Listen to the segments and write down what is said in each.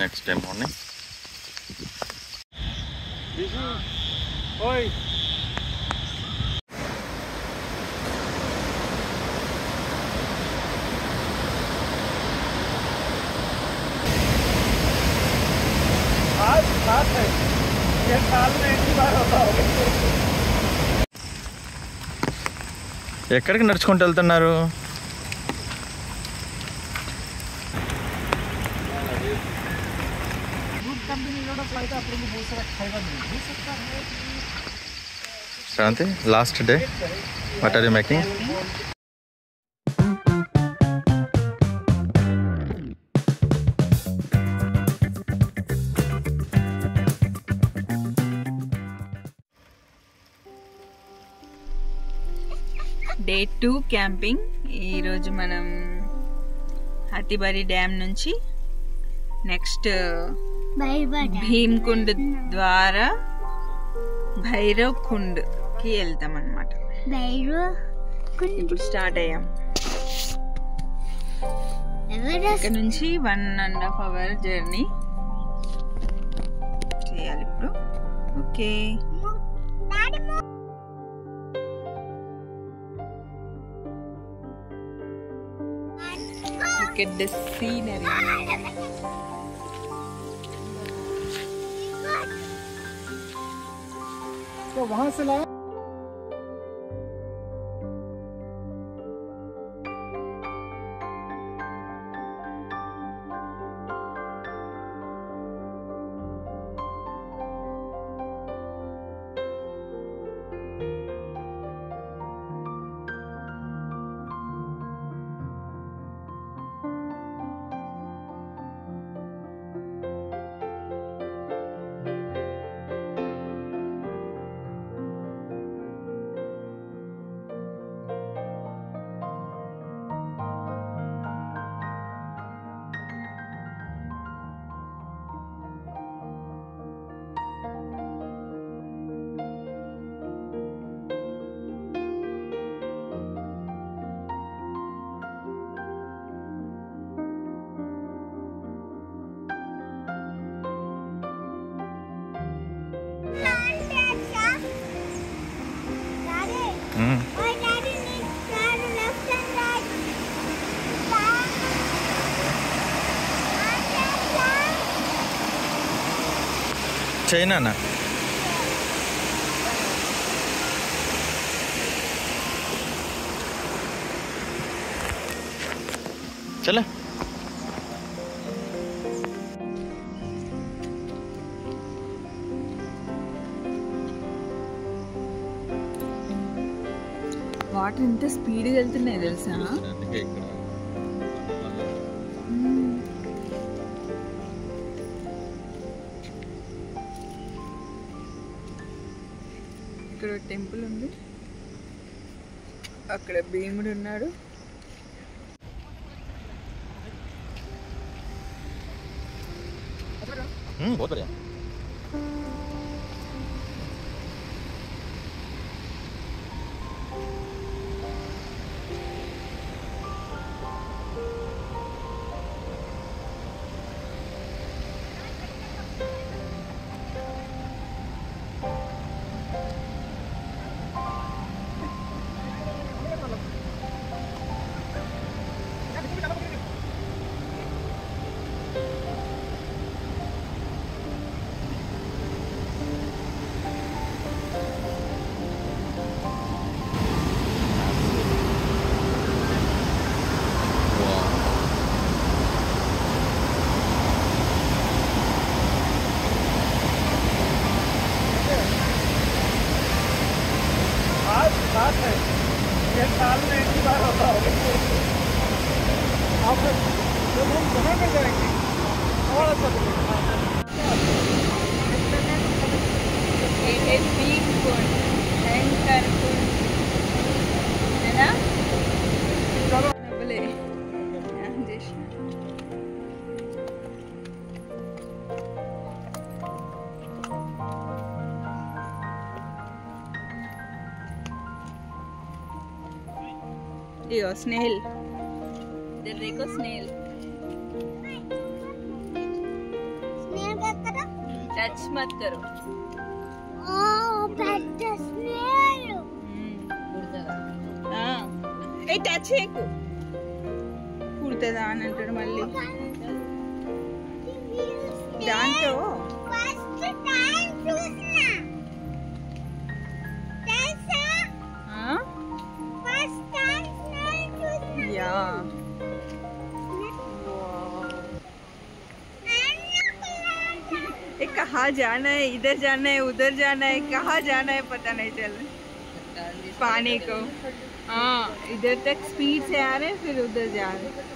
Next day morning. ఎక్కడికి నడుచుకుంటూ వెళ్తున్నారు? Sravanthi, last day what are you making? Day 2 camping. ఈరోజు మనం హతిబరి డ్యామ్ నుంచి నెక్స్ట్ భీమ్కుండ్ ద్వారా భైరవ్ కుండ్కి వెళ్తాం అన్నమాట. ఇప్పుడు స్టార్ట్ అయ్యాం. ఇక్కడ నుంచి 1.5 hour జర్నీ చేయాలి ఇప్పుడు. Okay, look at the scenery. तो वहां से लाया చైనా నా చలో. వాటర్ ఎంత స్పీడ్గా వెళ్తున్నాయి తెలుసా? ఇక్కడ టెంపుల్ ఉంది, అక్కడ భీముడు ఉన్నాడు. बहुत बढ़िया. snail. The Draco snail. Touch मत करो। ఏ టచ్ చేయకు కుడుతుందా అని అంటాడు మళ్ళీ దాంట్లో యా कहाँ जाना है, इधर जाना है, उधर जाना है, कहाँ जाना है पता नहीं चल पानी को। हाँ इधर तक स्पीड से आ रहे हैं फिर उधर जा रहे हैं।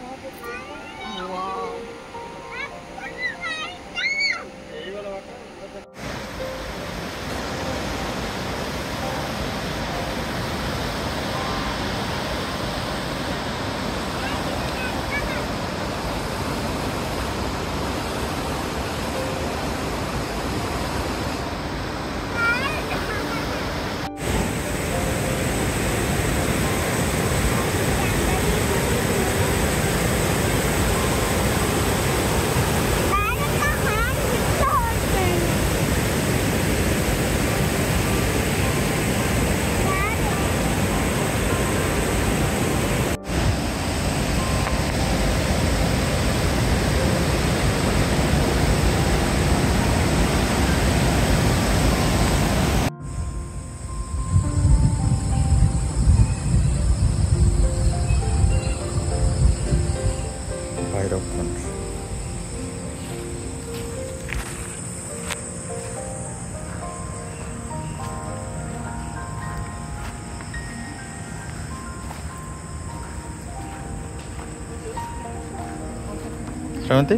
Shravanti,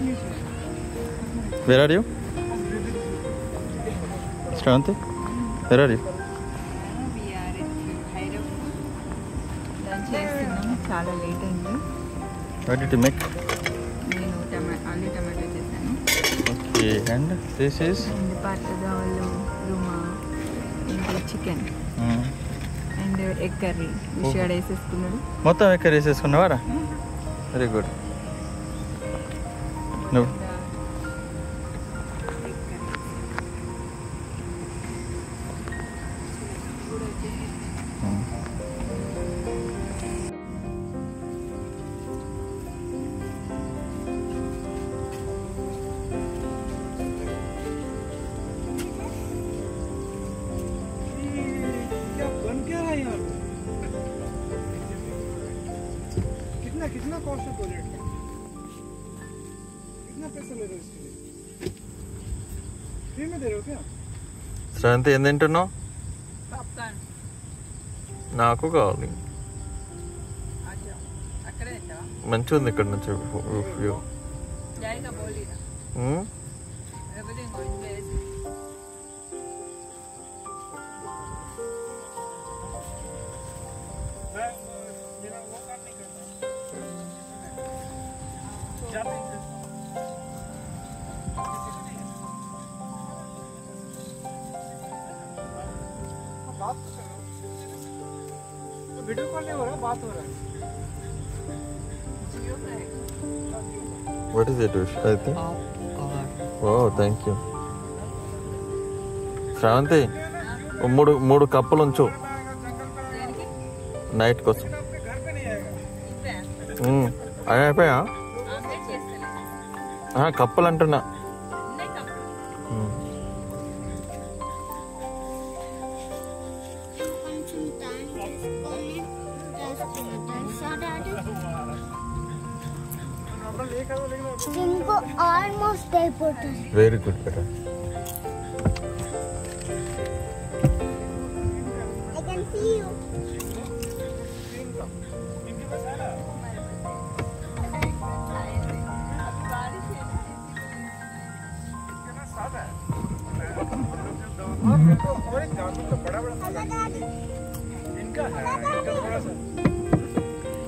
where are you? Shravanti, where are you? Lunch చేస్తున్నాం, చాలా లేట్ అయింది. What did you make? నేను ఆలు టమాటో చేశాను. Okay, and this is? And పాతదాలు రుమా ఇంకా చికెన్ అండ్ ఎగ్ కర్రీ విషయాడు వేసేసుకున్నాడు. మొత్తం ఎగ్ కర్రీ వేసేసుకున్నావారా? Very good. నువ్వు कितना कॉस्ट है प्रोजेक्ट का? कितना पैसा ले रहे हो इसके लिए? फ्री में दे रहे हो क्या? శ్రవంతి ఏం తింటున్నావు? పాప్కార్న్. నాకు కావాలి. అక్కడే తింటావా? మంచిగా ఉంది ఇక్కడ నుంచి వ్యూ. జాయిగా బోలీనా ఎవ్రీథింగ్ గోయింగ్ ప్లేస్. मेरा वो काम नहीं करता ज्यादा इंटरेस्ट बात तो करो तो वीडियो कॉल नहीं हो रहा बात हो रहा है जियो का है. What is it? I think. Oh, thank you. Sravanthi మూడు కప్పులు ఉంచు దేనికి? నైట్ కోసం. अपने घर पे नहीं आएगा అవి అయిపోయా? ఆమ్లెట్ చేస్తాను. కప్పులు అంటున్నా. ఉన్నాయి కప్పులు. जिनको ऑलमोस्ट అయిపోతుంది. Very good beta. I can see you. हमारे गाँव में तो बड़ा बड़ा इनका है इनका थोड़ा सा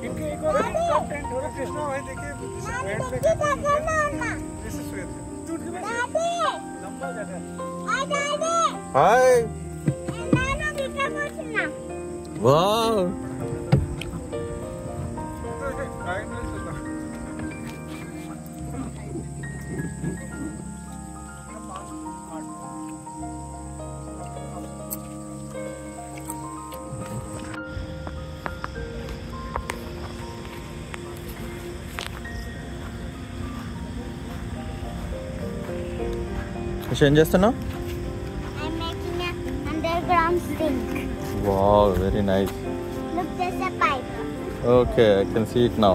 इनके एक और टॉप टेंट हो रहा कृष्णा भाई देखिए बेड पे दिस इज स्वेट टूट के बैठे लंबा जगह హాయ్. నేను బిడ్డ పోతున్నా. వావ్. ఏం చేస్తున్నావు? I'm making a underground sink. Wow, very nice. Look, there's a pipe. Okay, I can see it now.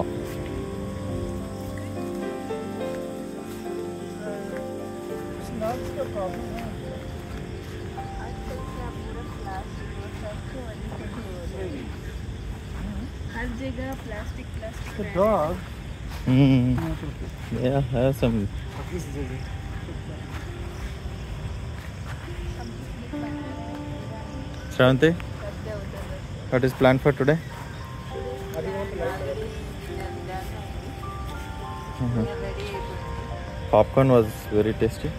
It's not the problem. हर जगह plastic The dog. Yeah, have some. Shravanti, what is planned for today? Popcorn was very tasty.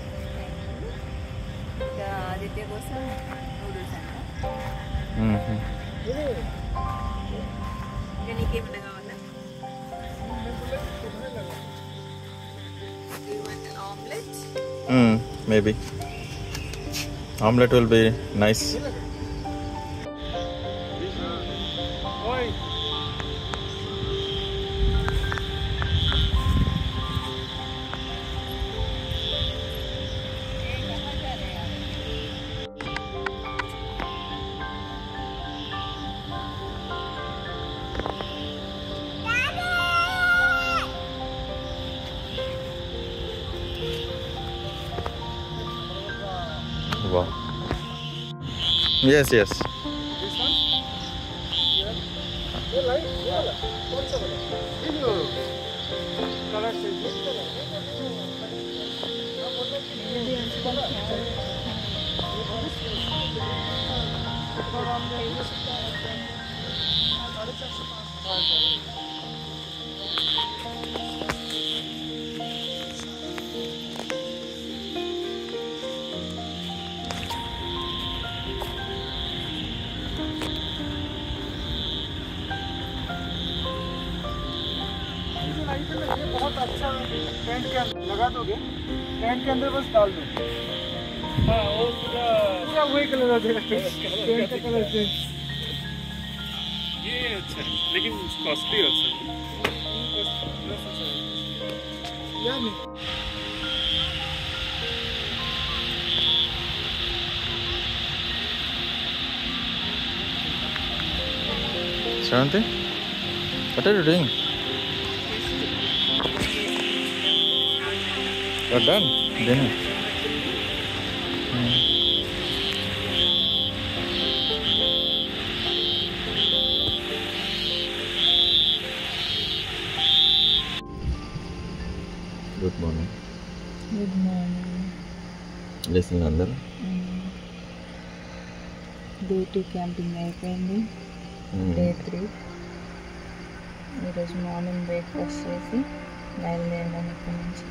Aditya కోసం noodles అంట. ఇంకా నీకేమైనా కావాలా? Omelette. Maybe. Omelette will be nice. Oi. Wow. Yes, yes. This one? Yeah. You like? Yeah. What's up? Color change. ये बहुत अच्छा tent के अंदर लगा दोगे, टेंट के अंदर बस डाल दो। हाँ, वो पूरा वही कलर आ जाएगा, टेंट का कलर चेंज। ये अच्छा है, लेकिन कॉस्टली अच्छा है। यार नहीं। Shravanti, what are you doing? You're done? Dinner? Good morning. Good morning. Listen, అందరూ. డే 2 క్యాంపింగ్ అయిపోయింది. డే 3 ఈరోజు మార్నింగ్ బ్రేక్ఫాస్ట్ చేసి బయలుదేరడం ఇక్కడి నుంచి.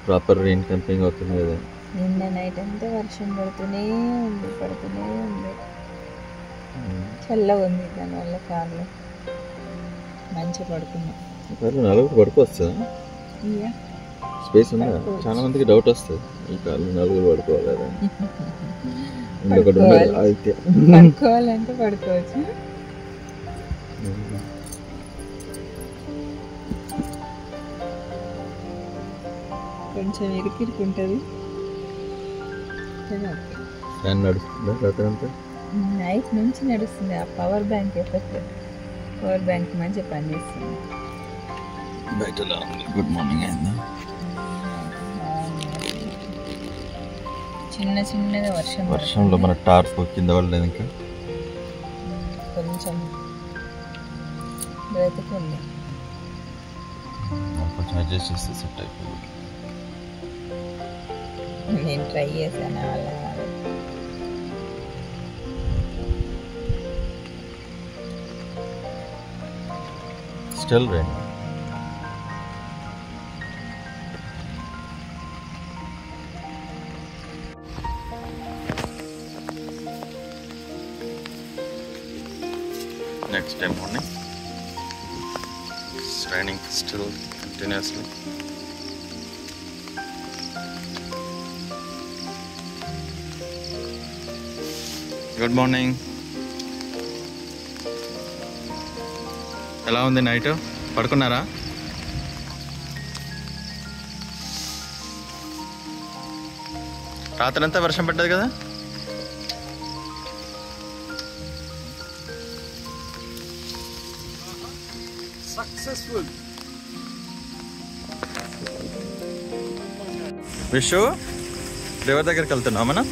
ప్రాపర్ రెయిన్ క్యాంపింగ్ అవుతుంది కదా. నిన్న నైట్ అంతా వర్షం పడుతూనే ఉంది. చల్లగా ఉంది, దానివల్ల కార్లో మంచిగా పడుకున్నాం. నలుగురు పడుకోవచ్చా? ఇయ్యా స్పేస్ ఉందా? చాలా మందికి డౌట్ వస్తుంది, ఈ కార్లో నలుగురు పడుకోవాలి ఇంకొకటి ఉండదు అయితే. పడుకోవాలంటే పడుకోవచ్చు. కొంచెం ఇరికిరికి ఫ్యాన్ నడుస్తుందా రాత్రంతా? నైట్ నుంచి నడుస్తుంది. ఆ power bank effect. Power bank మంచిగా పనిచేస్తుంది. బయట గుడ్ మార్నింగ్ అయిందా? చిన్న చిన్నగా వర్షంలో మన టార్ప్ కింద పడలేదు, ఇంకా కొంచెం బ్రతుకుంది. కొంచెం అడ్జస్ట్ చేస్తే సెట్ అయిపోయింది. నేను ట్రై చేశాను అలా. Still rain. Next day morning, it's raining still continuously. Good morning. ఎలా ఉంది నైట్? పడుకున్నారా? రాత్రంతా వర్షం పడ్డది కదా. Successful. విషు రివర్ దగ్గరికి వెళ్తున్నాం మనం.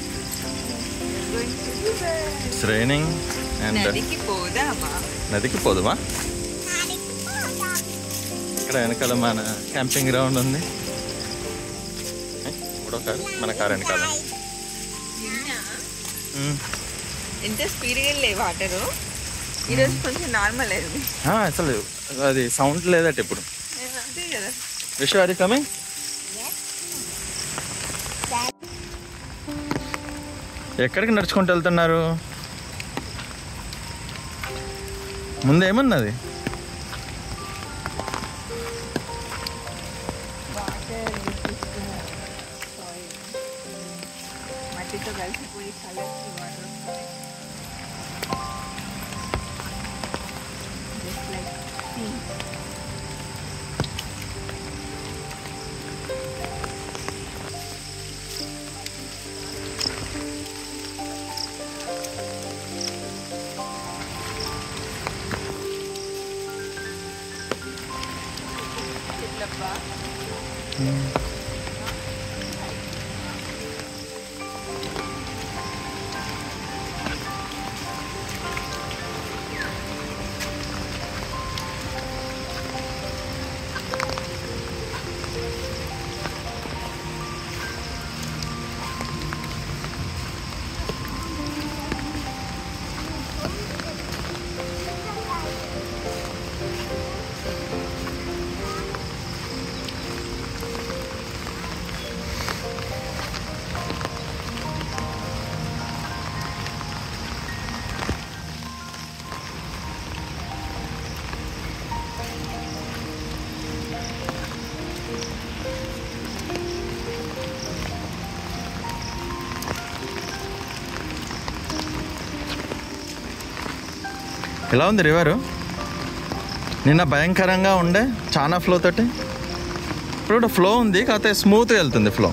ఇట్స్ రైనింగ్ అండ్ నదికి పోదామా? నదికి పోదుమా. ఇక్కడ వెనకాల మన క్యాంపింగ్ గ్రౌండ్ ఉంది. మూడో కారు మన కారు వెనకాల. ఎంత స్పీడ్గా వెళ్ళే వాటరు. ఈరోజు కొంచెం నార్మల్ అయింది. అసలు అది సౌండ్ లేదట ఇప్పుడు. అంతే కదా. Vishu are you coming? ఎక్కడికి నడుచుకుంటూ వెళ్తున్నారు? ముందేమన్నది? మట్టితో కలిసిపోయి కలర్స్ వాటర్ వస్తాయి. Just like sea. ఎలా ఉంది రివరు? నిన్న భయంకరంగా ఉండే, చాలా ఫ్లో తోటి. ఇప్పుడు కూడా ఫ్లో ఉంది, కాకపోతే స్మూత్గా వెళ్తుంది ఫ్లో.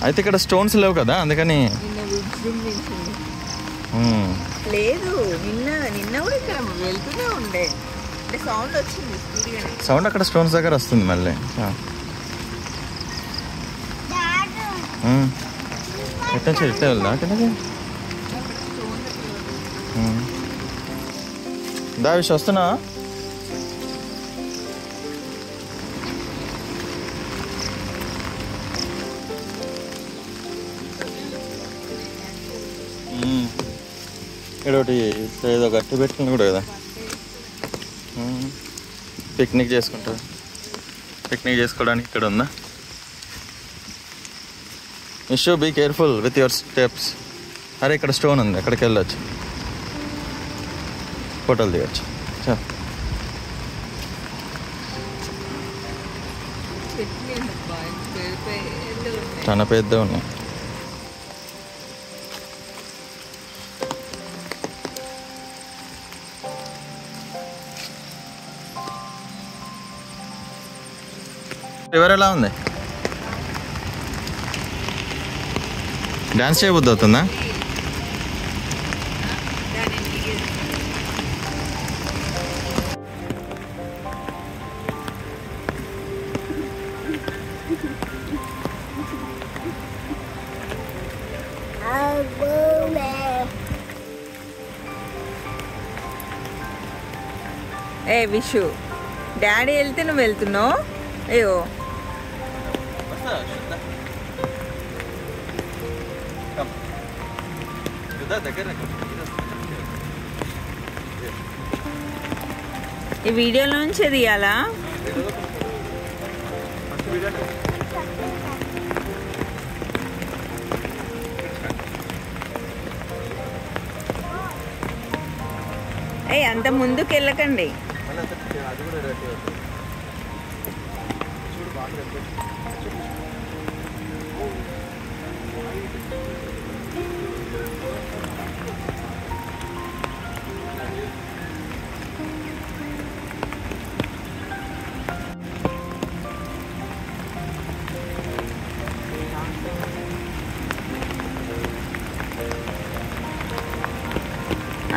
అయితే ఇక్కడ స్టోన్స్ లేవు కదా, అందుకని లేదు. నిన్న కూడా ఇక్కడ వెళ్తూనే ఉండే, అంటే సౌండ్ వచ్చింది స్పీడ్గానే. సౌండ్ అక్కడ స్టోన్స్ దగ్గర వస్తుంది మళ్ళీ. ఎట్లా ఇట్లా వెళ్దా అక్కడికి? దావిష్ వస్తున్నా? ఇక్కడ ఒకటి ఏదో గట్టి పెట్టుకుని కూడా కదా పిక్నిక్ చేసుకుంటారు. పిక్నిక్ చేసుకోవడానికి ఇక్కడ ఉందా? Ishu be careful with your steps. అరే ఇక్కడ స్టోన్ ఉంది, అక్కడికి వెళ్ళొచ్చు, ఫోటోలు దిగచ్చు. చాలా పెద్ద ఉన్నాయి. రివర్ ఎలా ఉంది? డాన్స్ చేయబుద్ధి అవుతుందా? ఏ విషు, డాడీ వెళ్తే నువ్వు వెళ్తున్నావు. అయ్యో ఈ వీడియోలో నుంచి తీయాలా? ఏ అంత ముందుకు వెళ్ళకండి.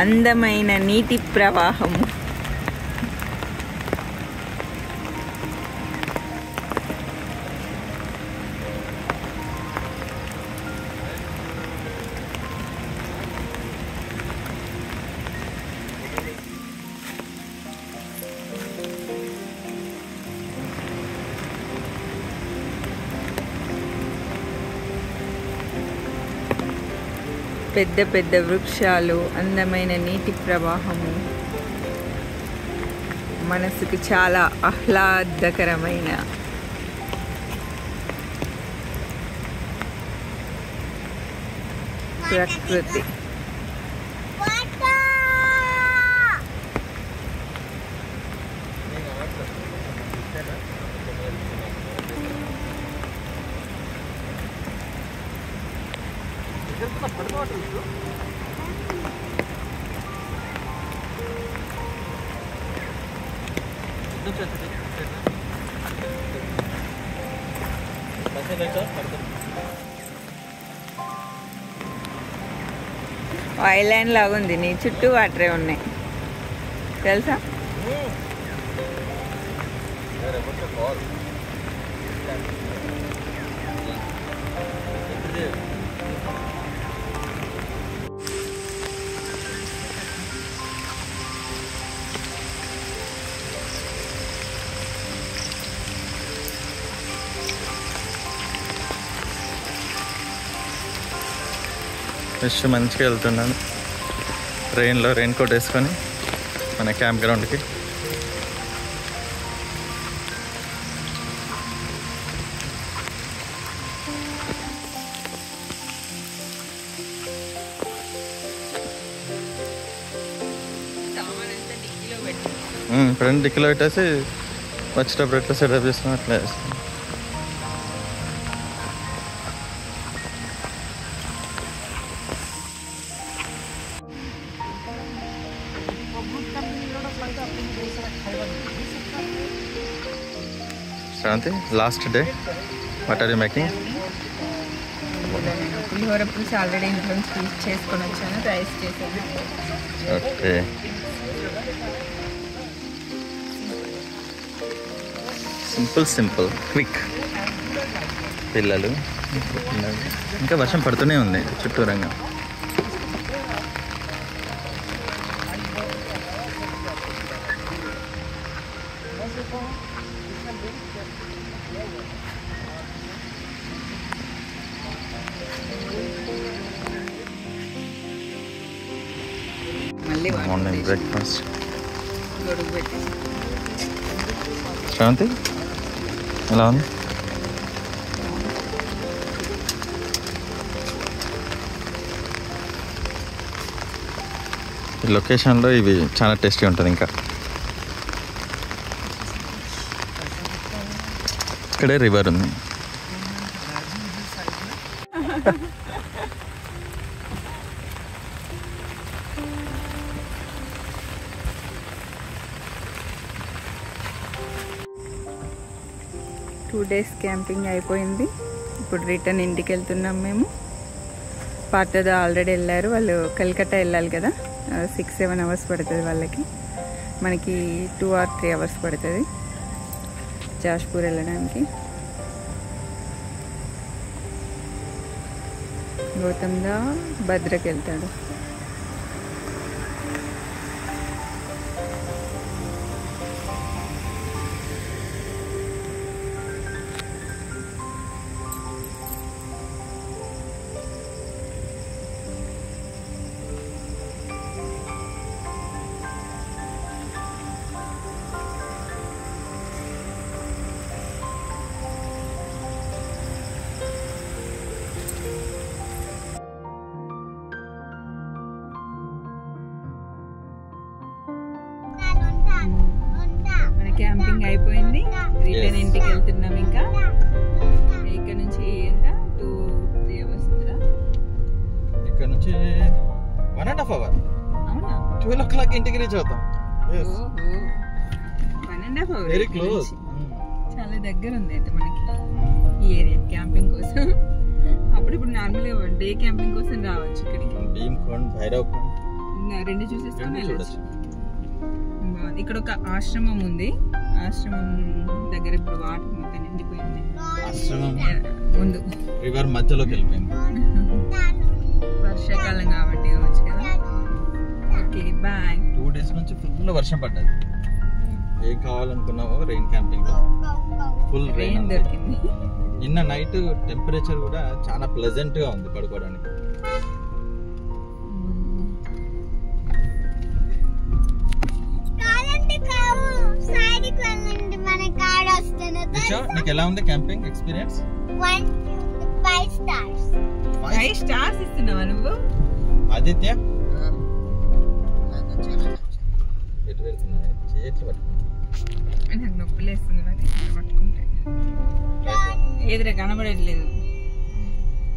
అందమైన నీటి ప్రవాహము. పెద్ద పెద్ద వృక్షాలు, అందమైన నీటి ప్రవాహము, మనసుకు చాలా ఆహ్లాదకరమైన ప్రకృతి. ఐలాండ్ లాగా ఉంది, నీ చుట్టూ వాటరే ఉన్నాయి తెలుసా. ఫస్ట్ మంచిగా వెళ్తున్నాను రెయిన్లో, రెయిన్ కోట్ వేసుకొని మన క్యాంప్ గ్రౌండ్కి. ఫ్రంట్ డిక్కీలో పెట్టేసి వచ్చేటప్పుడు ఎట్లా సెటప్ చేస్తాం అట్లా చేస్తాం. Sravanthi, last day what are you making? పులిహోర పులుసు ఆల్రెడీ ఇంట్లో చేసుకొని వచ్చాను, రైస్ చేశాను. Okay, simple quick. పిల్లలు ఇంకా వర్షం పడుతూనే ఉంది చుట్టూరంగా. Morning breakfast. శ్రావంతి ఎలా ఉంది? ఈ లొకేషన్లో ఇవి చాలా టేస్టీ ఉంటుంది. ఇంకా ఇక్కడే రివర్ ఉంది. టూ డేస్ క్యాంపింగ్ అయిపోయింది. ఇప్పుడు రిటర్న్ ఇంటికి వెళ్తున్నాం మేము. పాతదా ఆల్రెడీ వెళ్ళారు వాళ్ళు, కలకత్తా వెళ్ళాలి కదా, 6-7 అవర్స్ పడుతుంది వాళ్ళకి. మనకి 2 or 3 అవర్స్ పడుతుంది జాష్పూర్ వెళ్ళడానికి. గౌతమ్ దా భద్రకి వెళ్తాడు. క్యాంపింగ్ అయిపోయింది, రిటర్న్ ఇంటికి వెళ్తున్నాం. ఇంకా ఇక్కడ నుంచి ఎంత 2-3 అవర్స్ కదా, ఇక్కడ నుంచి 1.5 hours. అవునా? 12 o'clock ఇంటికి రీచ్ అవుతాం. 1.5 hours, వెరీ క్లోజ్. చాలా దగ్గర ఉంది అయితే మనకి ఈ ఏరియా క్యాంపింగ్ కోసం. అప్పుడు ఇప్పుడు నార్మల్గా డే క్యాంపింగ్ కోసం రావచ్చు ఇక్కడికి. భీమ్కొండ్, భైరవ్కొండ్ రెండు చూసేసుకొని రెండు వెళ్ళొచ్చు. చూడొచ్చు. బాగుంది. ఇక్కడ ఒక ఆశ్రమం ఉంది. ఆశ్రమం దగ్గర ఇప్పుడు వాటర్ మొత్తం నిండిపోయింది. ఆశ్రమం ముందు రివర్ మధ్యలోకి వెళ్ళిపోయింది. వర్షాకాలం కాబట్టి రోజు కదా. Okay bye. 2 days నుంచి ఫుల్ వర్షం పడ్డది. ఏం కావాలనుకున్నావో రెయిన్ క్యాంపింగ్ లో ఫుల్ ట్రైన్ రెయిన్ దొరికింది. నిన్న నైట్ టెంపరేచర్ కూడా చాలా ప్లెజెంట్ గా ఉంది పడుకోవడానికి. నీకు ఎలా ఉంది క్యాంపింగ్ ఎక్స్పీరియన్స్? 5 stars. 5 stars ఇస్తున్నావా నువ్వు? ఆదిత్య ఎటు వెళ్తున్నావు? చేతులు పట్టుకున్నా నాకు నొప్పి లేస్తుంది మరి పట్టుకుంటే. ఏదిరా కనబడట్లేదు.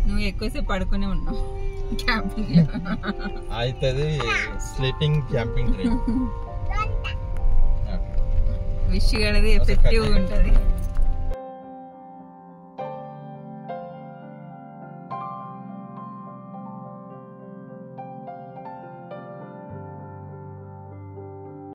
నువ్వు ఎక్కువసేపు పడుకునే ఉన్నావు క్యాంపింగ్. అవుతుంది స్లీపింగ్ క్యాంపింగ్ ట్రైన్. విష్ గడది ఎఫెక్టివ్ ఉంటుంది.